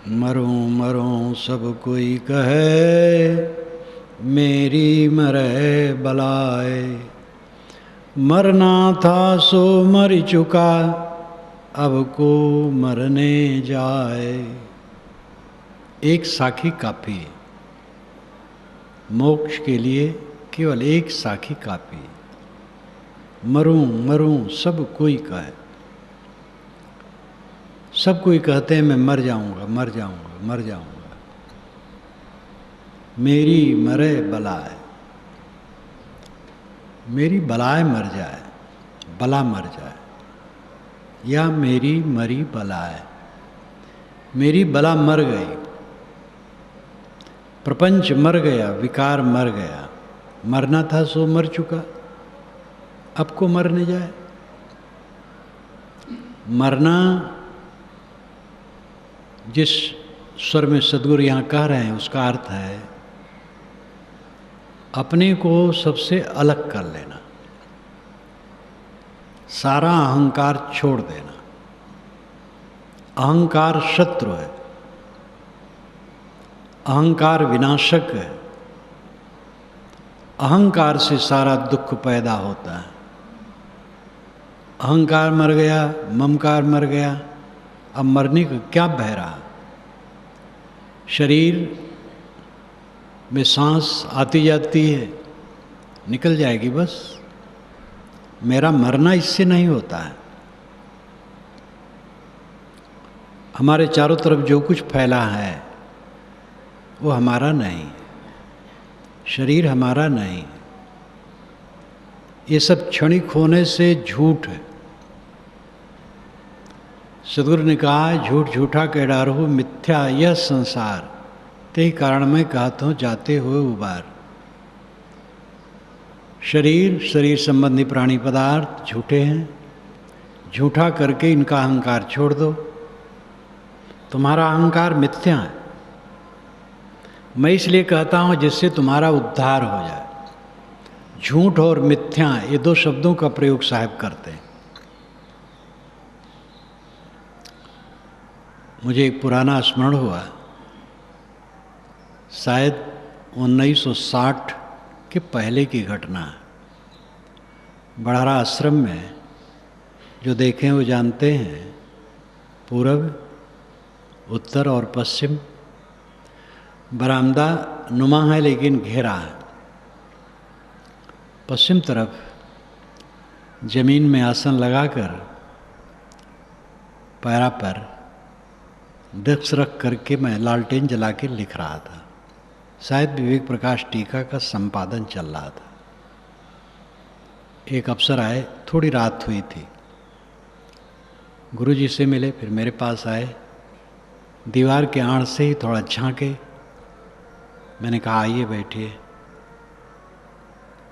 मरूं मरूं सब कोई कहे, मेरी मरे बलाए। मरना था सो मर चुका, अब को मरने जाए। एक साखी काफी है मोक्ष के लिए, केवल एक साखी काफी है। मरूं मरूं सब कोई कहे, सब कोई कहते हैं मैं मर जाऊंगा मर जाऊंगा मर जाऊंगा। मेरी मरे बलाए, मेरी बलाए मर जाए, बला मर जाए, या मेरी मरी बलाए, मेरी बला मर गई, प्रपंच मर गया, विकार मर गया। मरना था सो मर चुका, अब को मरने जाए। मरना जिस स्वर में सद्गुरु यहाँ कह रहे हैं उसका अर्थ है अपने को सबसे अलग कर लेना, सारा अहंकार छोड़ देना। अहंकार शत्रु है, अहंकार विनाशक है। अहंकार से सारा दुख पैदा होता है। अहंकार मर गया, ममकार मर गया, अब मरने का क्या बह रहा। शरीर में सांस आती जाती है, निकल जाएगी बस। मेरा मरना इससे नहीं होता है। हमारे चारों तरफ जो कुछ फैला है वो हमारा नहीं, शरीर हमारा नहीं। ये सब क्षणिक होने से झूठ है। सद्गुरु ने कहा झूठ झूठा कह डारो मिथ्या यह संसार, ते कारण मैं कहता हूँ जाते हुए उबार। शरीर, शरीर संबंधी प्राणी पदार्थ झूठे हैं। झूठा करके इनका अहंकार छोड़ दो, तुम्हारा अहंकार मिथ्या है। मैं इसलिए कहता हूँ जिससे तुम्हारा उद्धार हो जाए। झूठ और मिथ्या ये दो शब्दों का प्रयोग साहब करते हैं। मुझे एक पुराना स्मरण हुआ, शायद 1960 के पहले की घटना है। बड़हरा आश्रम में जो देखें वो जानते हैं, पूरब, उत्तर और पश्चिम बरामदा नुमा है लेकिन घेरा है। पश्चिम तरफ जमीन में आसन लगाकर पैरा पर डेस्क रख करके मैं लालटेन जला के लिख रहा था। शायद विवेक प्रकाश टीका का संपादन चल रहा था। एक अफसर आए, थोड़ी रात हुई थी, गुरुजी से मिले, फिर मेरे पास आए। दीवार के आड़ से ही थोड़ा झांके। मैंने कहा आइए बैठिए।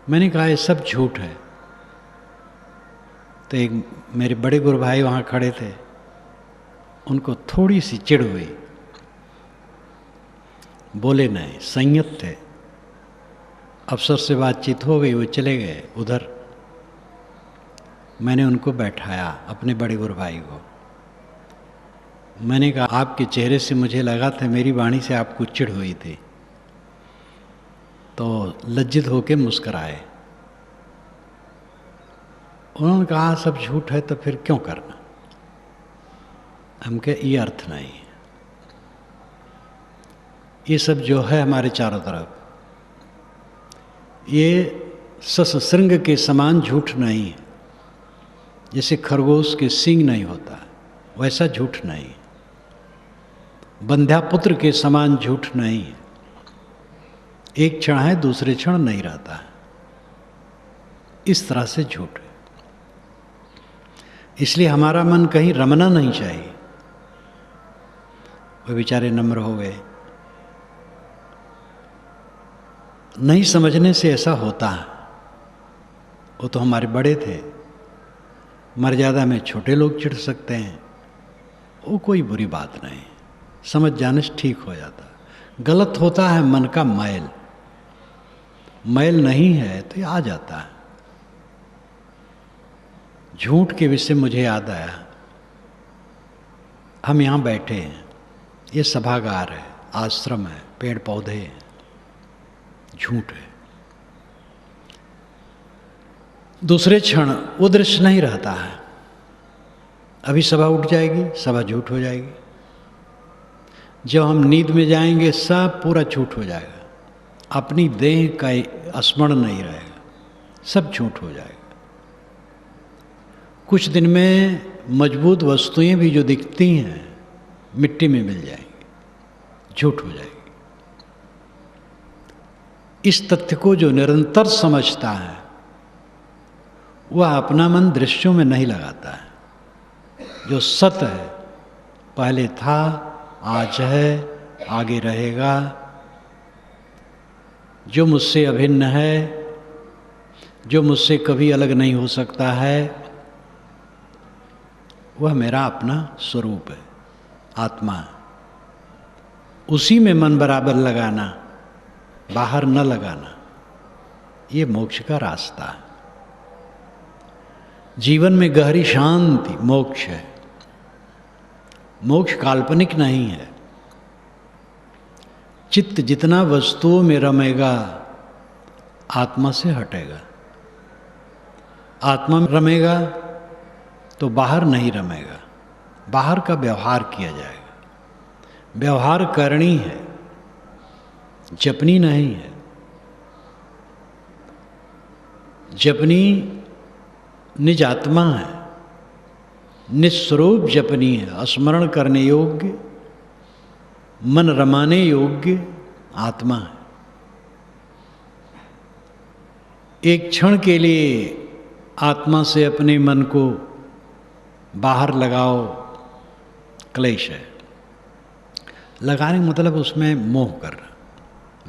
मैंने कहा ये सब झूठ है। तो एक मेरे बड़े गुरु भाई वहाँ खड़े थे, उनको थोड़ी सी चिढ़ हुई, बोले नहीं, संयत थे। अफसर से बातचीत हो गई, वो चले गए उधर। मैंने उनको बैठाया, अपने बड़े गुरु भाई को। मैंने कहा आपके चेहरे से मुझे लगा था मेरी वाणी से आपको चिढ़ हुई थी। तो लज्जित होकर मुस्कराए। उन्होंने कहा सब झूठ है तो फिर क्यों करना। हम कहे ये अर्थ नहीं। ये सब जो है हमारे चारों तरफ, ये ससश्रृंग के समान झूठ नहीं है। जैसे खरगोश के सींग नहीं होता वैसा झूठ नहीं। बंध्यापुत्र के समान झूठ नहीं है। एक क्षण है दूसरे क्षण नहीं रहता है। इस तरह से झूठ है। इसलिए हमारा मन कहीं रमना नहीं चाहिए। वे बेचारे नम्र हो गए। नहीं समझने से ऐसा होता है। वो तो हमारे बड़े थे। मर्यादा में छोटे लोग चिढ़ सकते हैं, वो कोई बुरी बात नहीं। समझ जाने से ठीक हो जाता। गलत होता है मन का मैल। मैल नहीं है तो ये आ जाता है। झूठ के विषय मुझे याद आया। हम यहाँ बैठे हैं, ये सभागार है, आश्रम है, पेड़ पौधे हैं, झूठ है। दूसरे क्षण वो दृश्य नहीं रहता है। अभी सभा उठ जाएगी, सभा झूठ हो जाएगी। जब हम नींद में जाएंगे सब पूरा झूठ हो जाएगा, अपनी देह का स्मरण नहीं रहेगा, सब झूठ हो जाएगा। कुछ दिन में मजबूत वस्तुएं भी जो दिखती हैं मिट्टी में मिल जाएंगी, झूठ हो जाएगी। इस तथ्य को जो निरंतर समझता है वह अपना मन दृश्यों में नहीं लगाता है। जो सत्य है, पहले था, आज है, आगे रहेगा, जो मुझसे अभिन्न है, जो मुझसे कभी अलग नहीं हो सकता है, वह मेरा अपना स्वरूप है, आत्मा है। उसी में मन बराबर लगाना, बाहर न लगाना, ये मोक्ष का रास्ता है। जीवन में गहरी शांति मोक्ष है। मोक्ष काल्पनिक नहीं है। चित्त जितना वस्तुओं में रमेगा, आत्मा से हटेगा। आत्मा में रमेगा तो बाहर नहीं रमेगा, बाहर का व्यवहार किया जाएगा। व्यवहार करनी है, जपनी नहीं है। जपनी निज आत्मा है, निस्वरूप जपनी है, स्मरण करने योग्य, मन रमाने योग्य आत्मा है। एक क्षण के लिए आत्मा से अपने मन को बाहर लगाओ, क्लेश है। लगाने का मतलब उसमें मोह करना,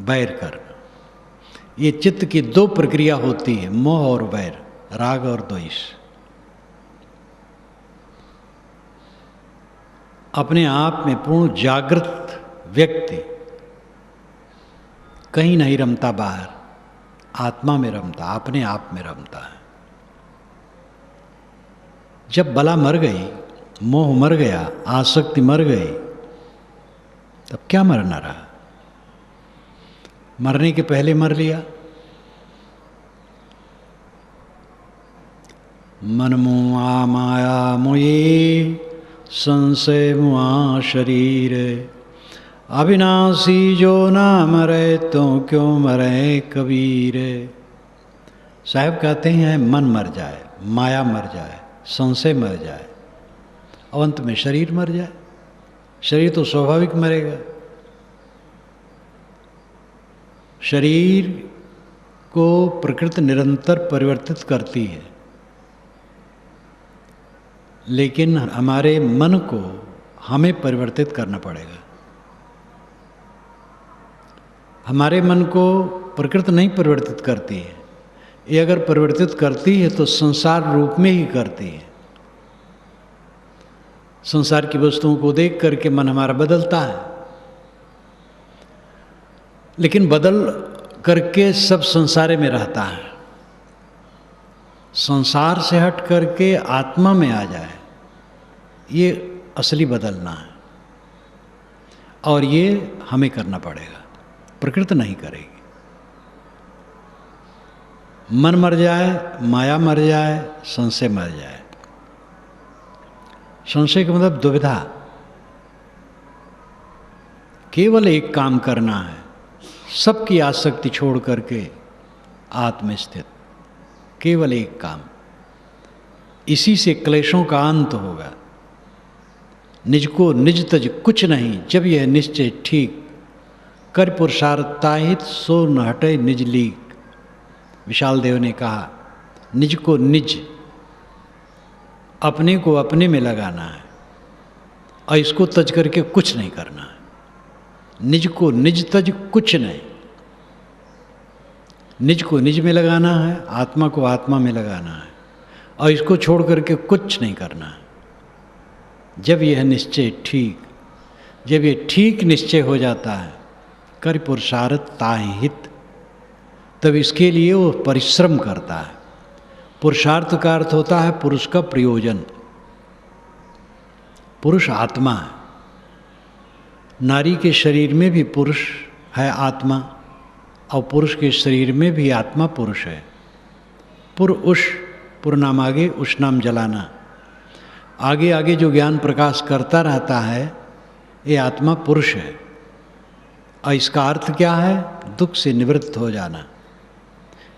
बैर करना। ये चित्त की दो प्रक्रिया होती है, मोह और बैर, राग और द्वेष। अपने आप में पूर्ण जागृत व्यक्ति कहीं नहीं रमता बाहर, आत्मा में रमता, अपने आप में रमता है। जब बला मर गई, मोह मर गया, आसक्ति मर गई, तब क्या मरना रहा? मरने के पहले मर लिया। मन मुआ माया मोये, संशय मुआ शरीर, अविनाशी जो ना मरे तो क्यों मरे कबीर। साहब कहते हैं मन मर जाए, माया मर जाए, संशय मर जाए, अंत में शरीर मर जाए। शरीर तो स्वाभाविक मरेगा। शरीर को प्रकृति निरंतर परिवर्तित करती है, लेकिन हमारे मन को हमें परिवर्तित करना पड़ेगा। हमारे मन को प्रकृति नहीं परिवर्तित करती है। ये अगर परिवर्तित करती है तो संसार रूप में ही करती है। संसार की वस्तुओं को देख करके मन हमारा बदलता है, लेकिन बदल करके सब संसार में रहता है। संसार से हट करके आत्मा में आ जाए, ये असली बदलना है। और ये हमें करना पड़ेगा, प्रकृति नहीं करेगी। मन मर जाए, माया मर जाए, संशय मर जाए। संशय का मतलब दुविधा। केवल एक काम करना है, सबकी आसक्ति छोड़ करके आत्मस्थित, केवल एक काम। इसी से क्लेशों का अंत होगा। निज को निज तज कुछ नहीं, जब यह निश्चय ठीक, कर पुरुषार्थाहित सो न हटे निज लीक। विशाल देव ने कहा, निज को निज, अपने को अपने में लगाना है और इसको तज करके कुछ नहीं करना है। निज को निज तज कुछ नहीं, निज को निज में लगाना है, आत्मा को आत्मा में लगाना है और इसको छोड़ करके कुछ नहीं करना है। जब यह निश्चय ठीक, जब ये ठीक निश्चय हो जाता है, कर पुरुषार्थ ताहित, तब इसके लिए वो परिश्रम करता है। पुरुषार्थ का अर्थ होता है पुरुष का प्रयोजन। पुरुष आत्मा है नारी के शरीर में भी पुरुष है आत्मा, और पुरुष के शरीर में भी आत्मा पुरुष है। पुर नाम आगे, उष नाम जलाना, आगे आगे जो ज्ञान प्रकाश करता रहता है, ये आत्मा पुरुष है। और इसका अर्थ क्या है? दुख से निवृत्त हो जाना।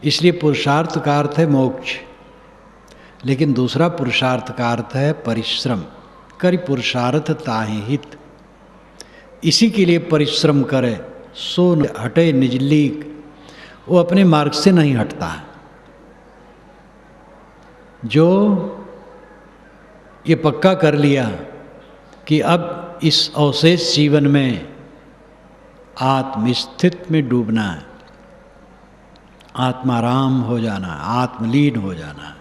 इसलिए पुरुषार्थ का अर्थ है मोक्ष, लेकिन दूसरा पुरुषार्थ का अर्थ है परिश्रम। करि पुरुषार्थ ताहि हित, इसी के लिए परिश्रम करे सो हटे निज लीक। वो अपने मार्ग से नहीं हटता है। जो ये पक्का कर लिया कि अब इस अवशेष जीवन में आत्मस्थित में डूबना है, आत्माराम हो जाना है, आत्मलीन हो जाना है,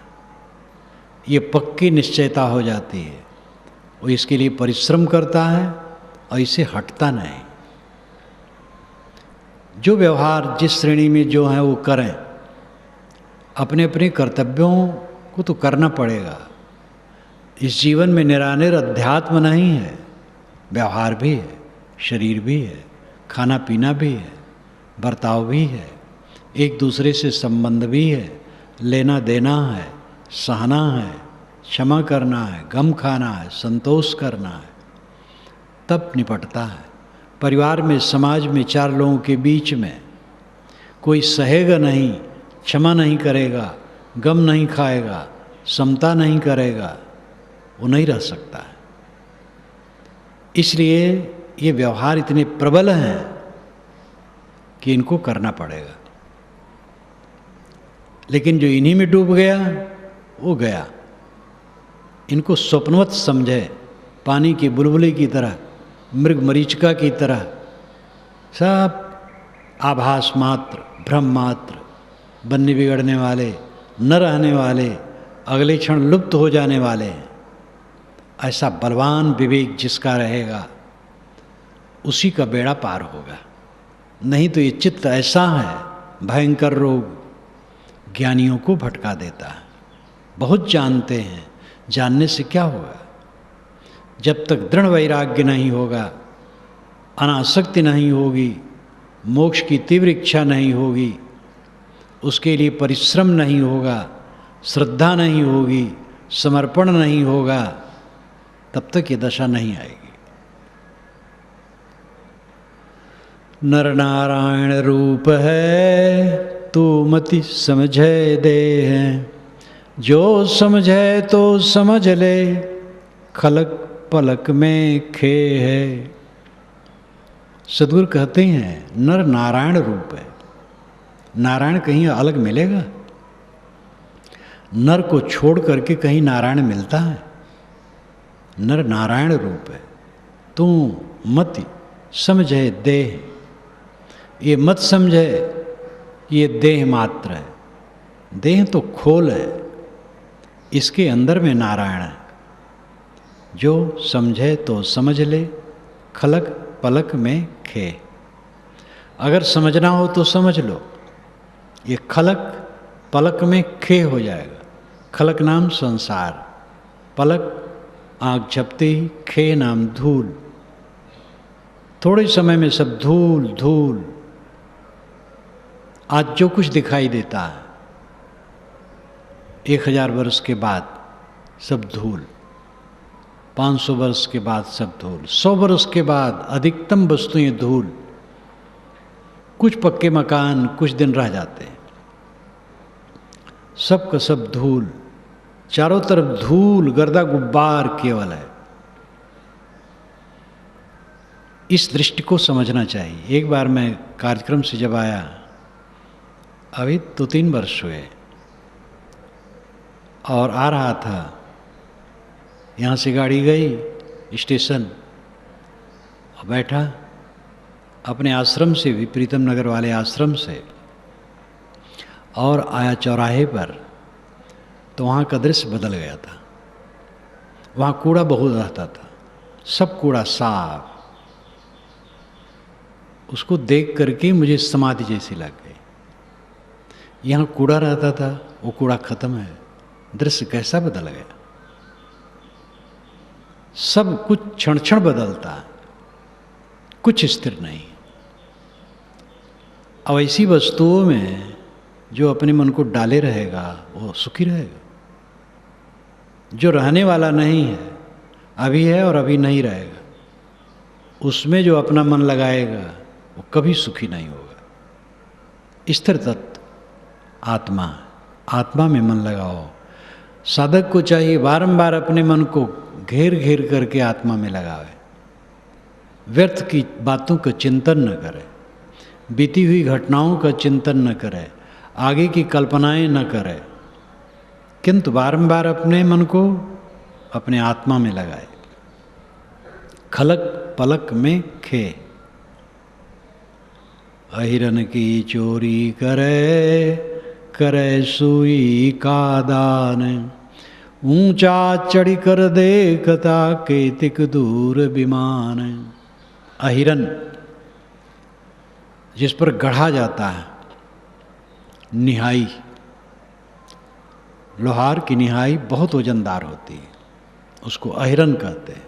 ये पक्की निश्चयता हो जाती है। वो इसके लिए परिश्रम करता है और इसे हटता नहीं। जो व्यवहार जिस श्रेणी में जो है वो करें, अपने अपने कर्तव्यों को तो करना पड़ेगा। इस जीवन में निरानिर अध्यात्म नहीं है, व्यवहार भी है, शरीर भी है, खाना पीना भी है, बर्ताव भी है, एक दूसरे से संबंध भी है, लेना देना है, सहना है, क्षमा करना है, गम खाना है, संतोष करना है, तब निपटता है। परिवार में, समाज में, चार लोगों के बीच में कोई सहेगा नहीं, क्षमा नहीं करेगा, गम नहीं खाएगा, समता नहीं करेगा, वो नहीं रह सकता है। इसलिए ये व्यवहार इतने प्रबल हैं कि इनको करना पड़ेगा। लेकिन जो इन्हीं में डूब गया वो गया। इनको स्वप्नवत समझे, पानी की बुलबुली की तरह, मृग मरीचिका की तरह, सब आभास मात्र, भ्रम मात्र, बनने बिगड़ने वाले, न रहने वाले, अगले क्षण लुप्त हो जाने वाले हैं। ऐसा बलवान विवेक जिसका रहेगा उसी का बेड़ा पार होगा। नहीं तो ये चित्त ऐसा है भयंकर रोग, ज्ञानियों को भटका देता है। बहुत जानते हैं, जानने से क्या होगा? जब तक दृढ़ वैराग्य नहीं होगा, अनासक्ति नहीं होगी, मोक्ष की तीव्र इच्छा नहीं होगी, उसके लिए परिश्रम नहीं होगा, श्रद्धा नहीं होगी, समर्पण नहीं होगा, तब तक ये दशा नहीं आएगी। नर नारायण रूप है तू मति समझे देह, जो समझे तो समझ ले, खलक पलक में खे है। सद्गुरु कहते हैं नर नारायण रूप है। नारायण कहीं अलग मिलेगा? नर को छोड़ करके कहीं नारायण मिलता है? नर नारायण रूप है। तू मति समझे देह, ये मत समझे ये देह मात्र है। देह तो खोल है, इसके अंदर में नारायण है। जो समझे तो समझ ले, खलक पलक में खे। अगर समझना हो तो समझ लो, ये खलक पलक में खे हो जाएगा। खलक नाम संसार, पलक आँख झपते ही, खे नाम धूल। थोड़े समय में सब धूल धूल। आज जो कुछ दिखाई देता है 1000 वर्ष के बाद सब धूल, 500 वर्ष के बाद सब धूल, 100 वर्ष के बाद अधिकतम वस्तुएं धूल। कुछ पक्के मकान कुछ दिन रह जाते हैं, सब का सब धूल। चारों तरफ धूल, गर्दा गुब्बार केवल है। इस दृष्टि को समझना चाहिए। एक बार मैं कार्यक्रम से जब आया, अभी 2-3 वर्ष हुए, और आ रहा था, यहाँ से गाड़ी गई स्टेशन और बैठा अपने आश्रम से भी, प्रीतम नगर वाले आश्रम से, और आया चौराहे पर, तो वहाँ का दृश्य बदल गया था। वहाँ कूड़ा बहुत रहता था, सब कूड़ा साफ। उसको देख करके मुझे समाधि जैसी लग गई। यहाँ कूड़ा रहता था, वो कूड़ा खत्म है। दृश्य कैसा बदल गया? सब कुछ क्षण क्षण बदलता है। कुछ स्थिर नहीं। अब ऐसी वस्तुओं में जो अपने मन को डाले रहेगा वो सुखी रहेगा। जो रहने वाला नहीं है, अभी है और अभी नहीं रहेगा, उसमें जो अपना मन लगाएगा वो कभी सुखी नहीं होगा। स्थिर तत्व आत्मा, आत्मा में मन लगाओ। साधक को चाहिए बारंबार अपने मन को घेर घेर करके आत्मा में लगावे, व्यर्थ की बातों का चिंतन न करे, बीती हुई घटनाओं का चिंतन न करे, आगे की कल्पनाएं न करे, किंतु बारंबार अपने मन को अपने आत्मा में लगाए। खलक पलक में खे, अहिरन की चोरी करे, करे सुई का दान, ऊंचा चढ़ कर देखता केतिक दूर विमान। अहिरन जिस पर गढ़ा जाता है, निहाई, लोहार की निहाई बहुत वजनदार होती है, उसको अहिरन कहते हैं।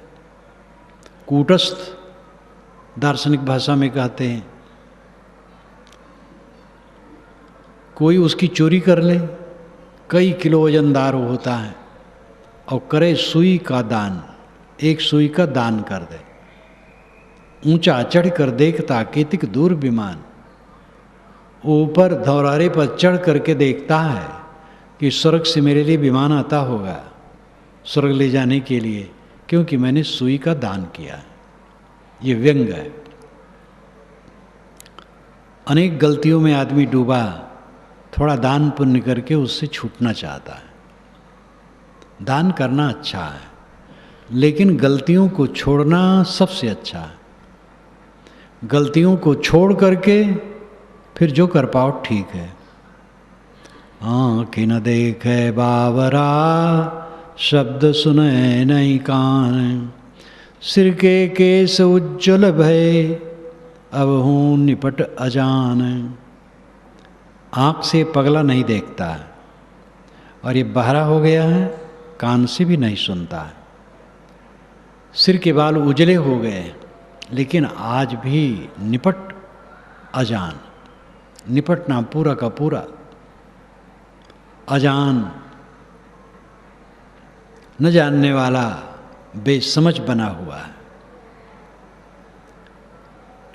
कूटस्थ दार्शनिक भाषा में कहते हैं, कोई उसकी चोरी कर ले, कई किलो वजनदार होता है, और करे सुई का दान, एक सुई का दान कर दे। ऊंचा चढ़ कर देखता केतिक दूर विमान, ऊपर धौरारे पर चढ़ करके देखता है कि स्वर्ग से मेरे लिए विमान आता होगा स्वर्ग ले जाने के लिए, क्योंकि मैंने सुई का दान किया। ये व्यंग है। अनेक गलतियों में आदमी डूबा, थोड़ा दान पुण्य करके उससे छूटना चाहता है। दान करना अच्छा है, लेकिन गलतियों को छोड़ना सबसे अच्छा है। गलतियों को छोड़ करके फिर जो कर पाओ ठीक है। आँख न देखे बावरा, शब्द सुने नहीं कान, सिर के केस उज्ज्वल भय, अब हूँ निपट अजान। आँख से पगला नहीं देखता है, और ये बहरा हो गया है, कान से भी नहीं सुनता है। सिर के बाल उजले हो गए, लेकिन आज भी निपट अजान। निपटना पूरा का पूरा, अजान न जानने वाला, बेसमझ बना हुआ है।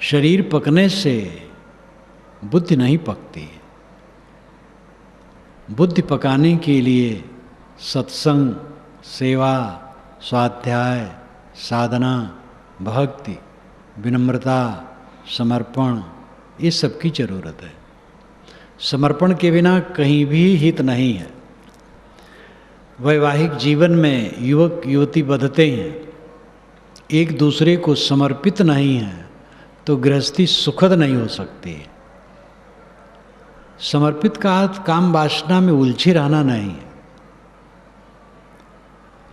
शरीर पकने से बुद्धि नहीं पकती। बुद्धि पकाने के लिए सत्संग, सेवा, स्वाध्याय, साधना, भक्ति, विनम्रता, समर्पण, ये सब की जरूरत है। समर्पण के बिना कहीं भी हित नहीं है। वैवाहिक जीवन में युवक युवती बंधते हैं, एक दूसरे को समर्पित नहीं है तो गृहस्थी सुखद नहीं हो सकती है। समर्पित का अर्थ काम वासना में उलझे रहना नहीं है।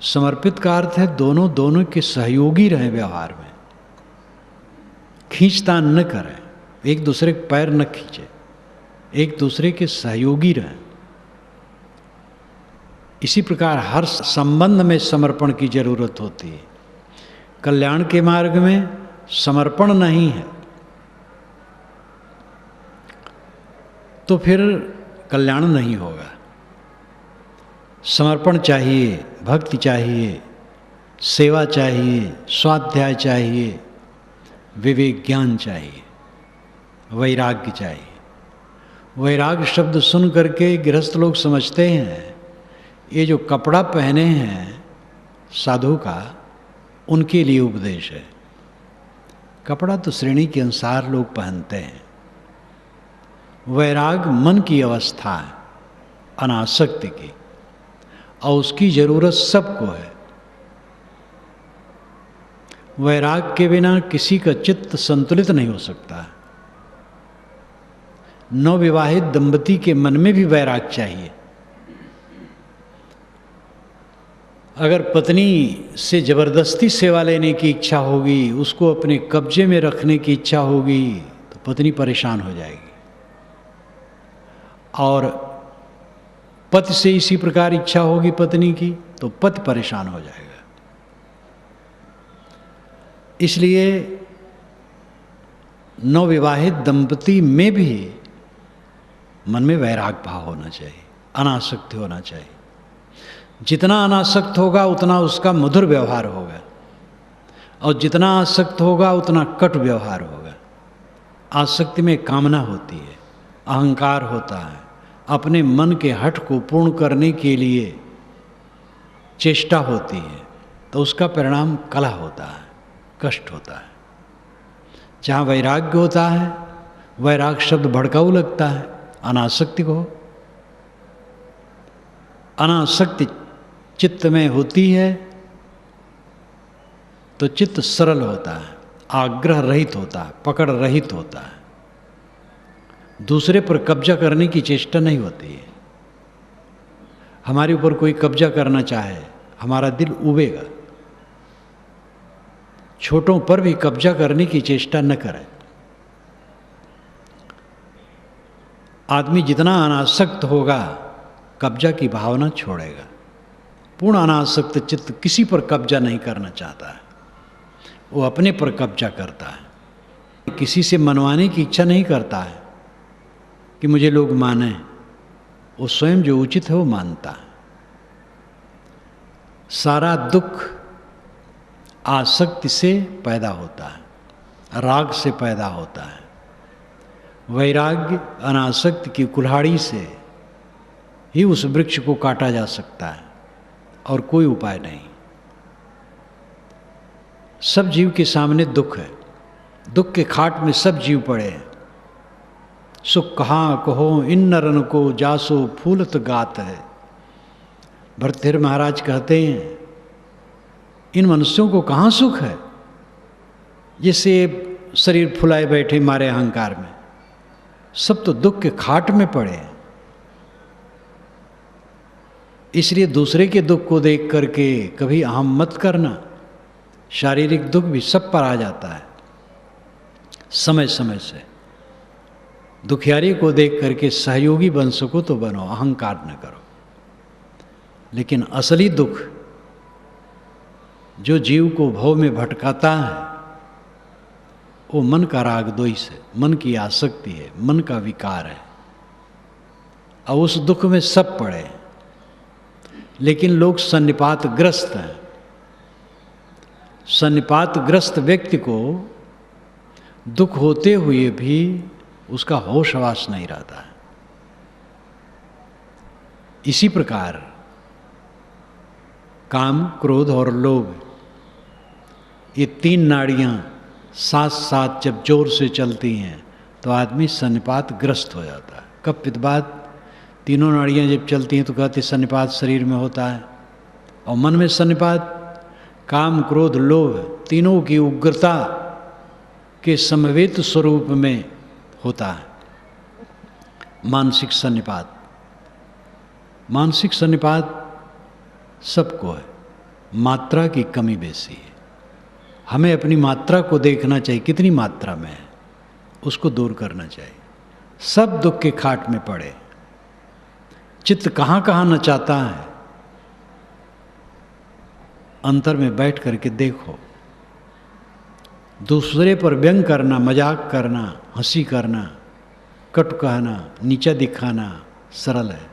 समर्पित का अर्थ है दोनों के सहयोगी रहें व्यवहार में, खींचतान न करें, एक दूसरे के पैर न खींचे, एक दूसरे के सहयोगी रहें। इसी प्रकार हर संबंध में समर्पण की जरूरत होती है। कल्याण के मार्ग में समर्पण नहीं है तो फिर कल्याण नहीं होगा। समर्पण चाहिए, भक्ति चाहिए, सेवा चाहिए, स्वाध्याय चाहिए, विवेक ज्ञान चाहिए, वैराग्य चाहिए। वैराग्य शब्द सुन करके गृहस्थ लोग समझते हैं ये जो कपड़ा पहने हैं साधु का, उनके लिए उपदेश है। कपड़ा तो श्रेणी के अनुसार लोग पहनते हैं। वैराग मन की अवस्था है, अनासक्ति की, और उसकी जरूरत सबको है। वैराग के बिना किसी का चित्त संतुलित नहीं हो सकता। नवविवाहित दंपति के मन में भी वैराग चाहिए। अगर पत्नी से जबरदस्ती सेवा लेने की इच्छा होगी, उसको अपने कब्जे में रखने की इच्छा होगी, तो पत्नी परेशान हो जाएगी। और पति से इसी प्रकार इच्छा होगी पत्नी की, तो पति परेशान हो जाएगा। इसलिए नवविवाहित दंपति में भी मन में वैराग भाव होना चाहिए, अनासक्ति होना चाहिए। जितना अनासक्त होगा उतना उसका मधुर व्यवहार होगा, और जितना आसक्त होगा उतना कटु व्यवहार होगा। आसक्ति में कामना होती है, अहंकार होता है, अपने मन के हठ को पूर्ण करने के लिए चेष्टा होती है, तो उसका परिणाम कलह होता है, कष्ट होता है। जहाँ वैराग्य होता है, वैराग शब्द भड़काऊ लगता है, अनासक्ति को, अनासक्ति चित्त में होती है तो चित्त सरल होता है, आग्रह रहित होता है, पकड़ रहित होता है, दूसरे पर कब्जा करने की चेष्टा नहीं होती है। हमारे ऊपर कोई कब्जा करना चाहे, हमारा दिल उबेगा। छोटों पर भी कब्जा करने की चेष्टा न करें। आदमी जितना अनासक्त होगा, कब्जा की भावना छोड़ेगा। पूर्ण अनासक्त चित्त किसी पर कब्जा नहीं करना चाहता है, वो अपने पर कब्जा करता है। किसी से मनवाने की इच्छा नहीं करता है कि मुझे लोग माने, वो स्वयं जो उचित है वो मानता है। सारा दुख आसक्ति से पैदा होता है, राग से पैदा होता है। वैराग्य अनासक्ति की कुल्हाड़ी से ही उस वृक्ष को काटा जा सकता है, और कोई उपाय नहीं। सब जीव के सामने दुख है, दुख के खाट में सब जीव पड़े हैं। सुख कहाँ कहो इन नरन को, जासो फूलत गात है। भर्तृहरि महाराज कहते हैं, इन मनुष्यों को कहाँ सुख है, जिससे शरीर फुलाए बैठे मारे अहंकार में। सब तो दुख के खाट में पड़े हैं। इसलिए दूसरे के दुख को देख करके कभी अहम मत करना। शारीरिक दुख भी सब पर आ जाता है समय समय से। दुखियारी को देख करके सहयोगी बन सको तो बनो, अहंकार न करो। लेकिन असली दुख जो जीव को भव में भटकाता है, वो मन का राग द्वेष है, मन की आसक्ति है, मन का विकार है। और उस दुख में सब पड़े, लेकिन लोग सन्निपातग्रस्त हैं। सन्निपातग्रस्त व्यक्ति को दुख होते हुए भी उसका होश हवास नहीं रहता है। इसी प्रकार काम, क्रोध और लोभ, ये तीन नाड़ियां साथ साथ जब जोर से चलती हैं तो आदमी सन्निपातग्रस्त हो जाता है। कब पित्तवात, तीनों नाड़ियां जब चलती हैं तो कहते सन्निपात शरीर में होता है। और मन में सन्निपात, काम, क्रोध, लोभ, तीनों की उग्रता के समवेत स्वरूप में होता है मानसिक सन्निपात। मानसिक सन्निपात सबको है, मात्रा की कमी बेसी है। हमें अपनी मात्रा को देखना चाहिए, कितनी मात्रा में है, उसको दूर करना चाहिए। सब दुख के खाट में पड़े, चित्त कहाँ कहाँ नचाता है, अंतर में बैठ करके देखो। दूसरे पर व्यंग करना, मजाक करना, हंसी करना, कटु कहना, नीचा दिखाना सरल है।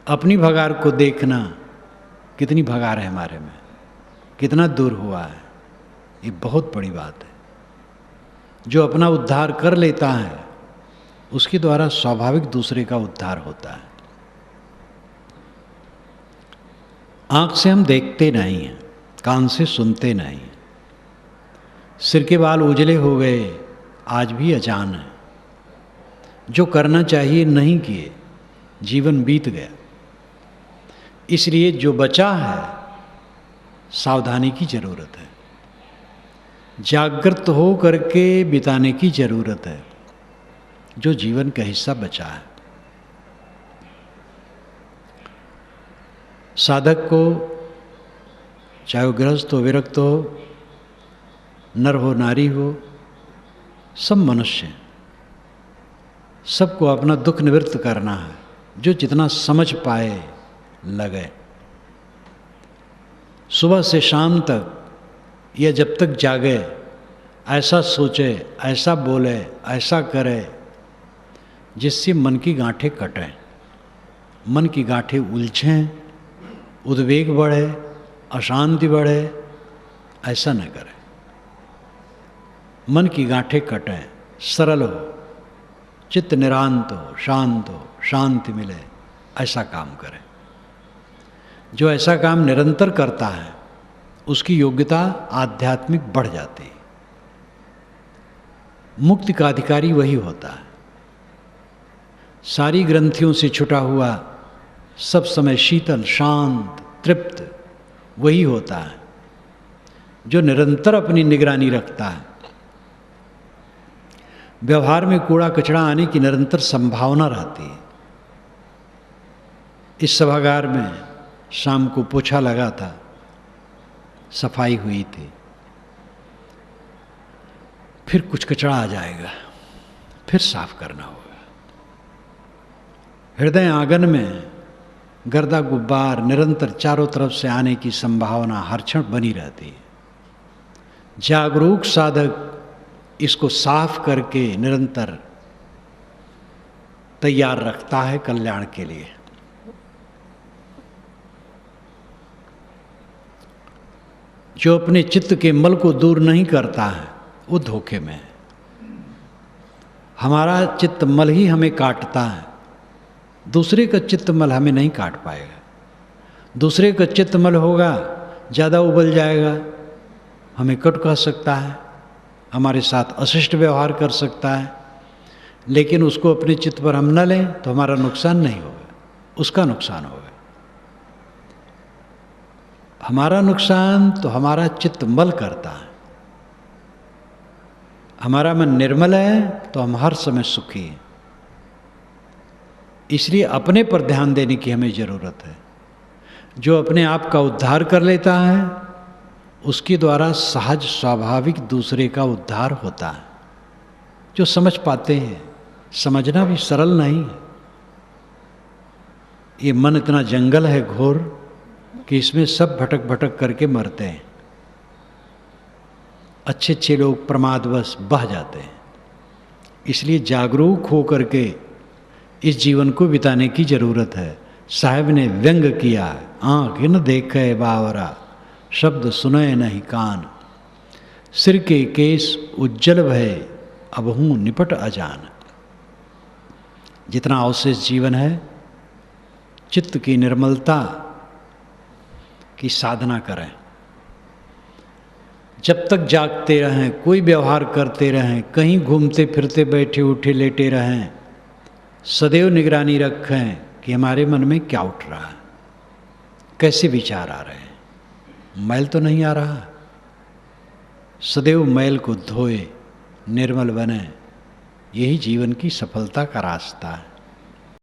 अपनी भगार को देखना, कितनी भगार है हमारे में, कितना दूर हुआ है, ये बहुत बड़ी बात है। जो अपना उद्धार कर लेता है उसके द्वारा स्वाभाविक दूसरे का उद्धार होता है। आँख से हम देखते नहीं हैं, कान से सुनते नहीं, सिर के बाल उजले हो गए, आज भी अजान है। जो करना चाहिए नहीं किए, जीवन बीत गया। इसलिए जो बचा है सावधानी की जरूरत है, जागृत हो करके बिताने की जरूरत है जो जीवन का हिस्सा बचा है। साधक को, चाहे वो गृहस्थ हो, विरक्त हो, नर हो, नारी हो, सब मनुष्य, सबको अपना दुख निवृत्त करना है। जो जितना समझ पाए लगे। सुबह से शाम तक या जब तक जागे ऐसा सोचे, ऐसा बोले, ऐसा करे जिससे मन की गांठें कटें, मन की गांठें उलझें, उद्वेग बढ़े, अशांति बढ़े, ऐसा न करें। मन की गांठें कटें, सरल हो, चित्त निरांत हो, शांति मिले, ऐसा काम करें। जो ऐसा काम निरंतर करता है उसकी योग्यता आध्यात्मिक बढ़ जाती है। मुक्ति का अधिकारी वही होता है। सारी ग्रंथियों से छुटा हुआ, सब समय शीतल, शांत, तृप्त वही होता है जो निरंतर अपनी निगरानी रखता है। व्यवहार में कूड़ा कचरा आने की निरंतर संभावना रहती है। इस सभागार में शाम को पोछा लगा था, सफाई हुई थी, फिर कुछ कचरा आ जाएगा, फिर साफ करना होगा। हृदय आंगन में गर्दा गुब्बार निरंतर चारों तरफ से आने की संभावना हर क्षण बनी रहती है। जागरूक साधक इसको साफ करके निरंतर तैयार रखता है कल्याण के लिए। जो अपने चित्त के मल को दूर नहीं करता है वो धोखे में है। हमारा चित्त मल ही हमें काटता है, दूसरे का चित्त मल हमें नहीं काट पाएगा। दूसरे का चित्त मल होगा, ज़्यादा उबल जाएगा, हमें कट कह सकता है, हमारे साथ अशिष्ट व्यवहार कर सकता है, लेकिन उसको अपने चित्त पर हम न लें तो हमारा नुकसान नहीं होगा, उसका नुकसान होगा। हमारा नुकसान तो हमारा चित्त मल करता है। हमारा मन निर्मल है तो हम हर समय सुखी हैं। इसलिए अपने पर ध्यान देने की हमें ज़रूरत है। जो अपने आप का उद्धार कर लेता है उसके द्वारा सहज स्वाभाविक दूसरे का उद्धार होता है। जो समझ पाते हैं, समझना भी सरल नहीं है। ये मन इतना जंगल है घोर कि इसमें सब भटक भटक करके मरते हैं। अच्छे अच्छे लोग प्रमादवश बह जाते हैं। इसलिए जागरूक हो करके इस जीवन को बिताने की जरूरत है। साहब ने व्यंग किया, आँख न देखे बावरा, शब्द सुने नहीं कान, सिर के केस उज्जल भय, अब हूँ निपट अजान। जितना अवशेष जीवन है, चित्त की निर्मलता की साधना करें। जब तक जागते रहें, कोई व्यवहार करते रहें, कहीं घूमते फिरते बैठे उठे लेटे रहें, सदैव निगरानी रखें कि हमारे मन में क्या उठ रहा है, कैसे विचार आ रहे हैं, मैल तो नहीं आ रहा। सदैव मैल को धोए, निर्मल बने, यही जीवन की सफलता का रास्ता है।